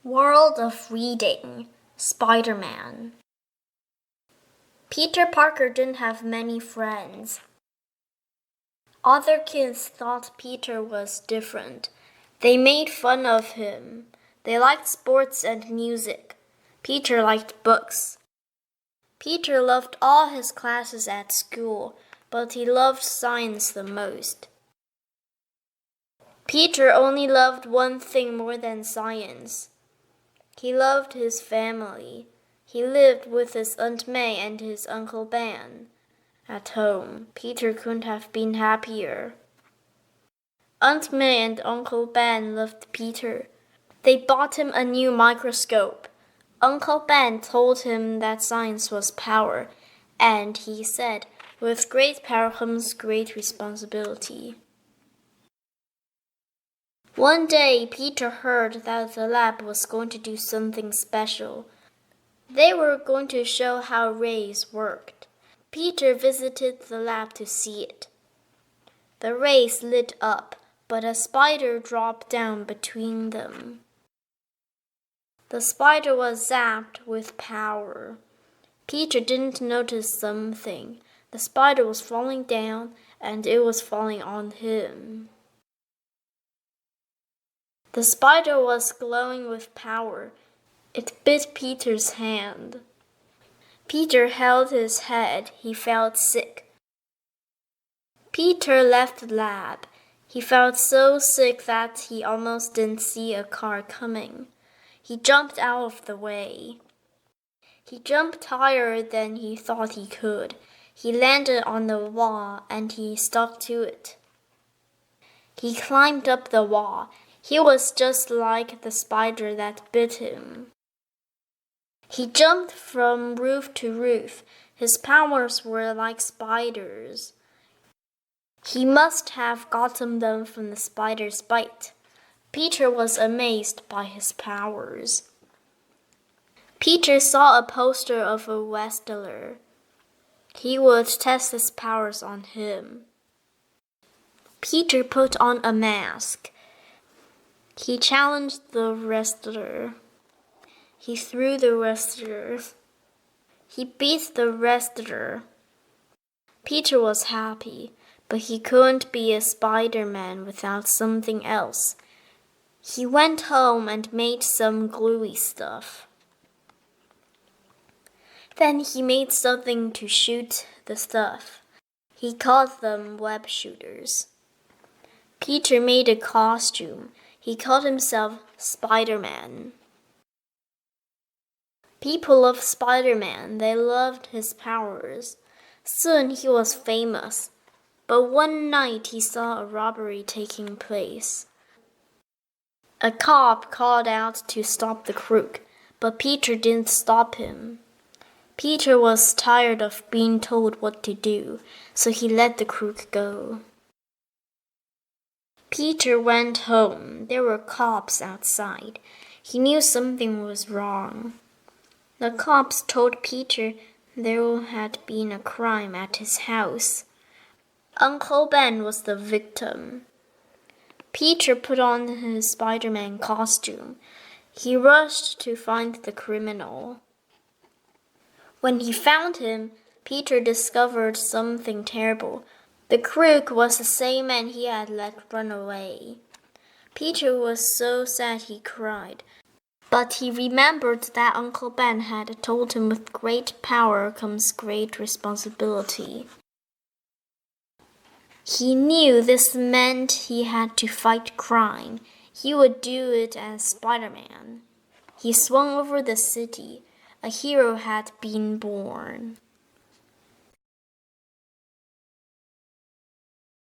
World of Reading, Spiderman. Peter Parker didn't have many friends. Other kids thought Peter was different. They made fun of him. They liked sports and music. Peter liked books. Peter loved all his classes at school, but he loved science the most. Peter only loved one thing more than science. He loved his family. He lived with his Aunt May and his Uncle Ben. At home, Peter couldn't have been happier. Aunt May and Uncle Ben loved Peter. They bought him a new microscope. Uncle Ben told him that science was power, and he said, "With great power comes great responsibility." One day, Peter heard that the lab was going to do something special. They were going to show how rays worked. Peter visited the lab to see it. The rays lit up, but a spider dropped down between them. The spider was zapped with power. Peter didn't notice something. The spider was falling down, and it was falling on him. The spider was glowing with power. It bit Peter's hand. Peter held his head. He felt sick. Peter left the lab. He felt so sick that he almost didn't see a car coming. He jumped out of the way. He jumped higher than he thought he could. He landed on the wall and he stuck to it. He climbed up the wall. He was just like the spider that bit him. He jumped from roof to roof. His powers were like spiders. He must have gotten them from the spider's bite. Peter was amazed by his powers. Peter saw a poster of a wrestler. He would test his powers on him. Peter put on a mask. He challenged the wrestler. He threw the wrestler. He beat the wrestler. Peter was happy, but he couldn't be a Spiderman without something else. He went home and made some gluey stuff. Then he made something to shoot the stuff. He called them web shooters. Peter made a costume. He called himself Spiderman. People loved Spiderman. They loved his powers. Soon he was famous. But one night he saw a robbery taking place. A cop called out to stop the crook, but Peter didn't stop him. Peter was tired of being told what to do, so he let the crook go. Peter went home. There were cops outside. He knew something was wrong. The cops told Peter there had been a crime at his house. Uncle Ben was the victim. Peter put on his Spiderman costume. He rushed to find the criminal. When he found him, Peter discovered something terrible. The crook was the same man he had let run away. Peter was so sad he cried. But he remembered that Uncle Ben had told him with great power comes great responsibility. He knew this meant he had to fight crime. He would do it as Spiderman. He swung over the city. A hero had been born.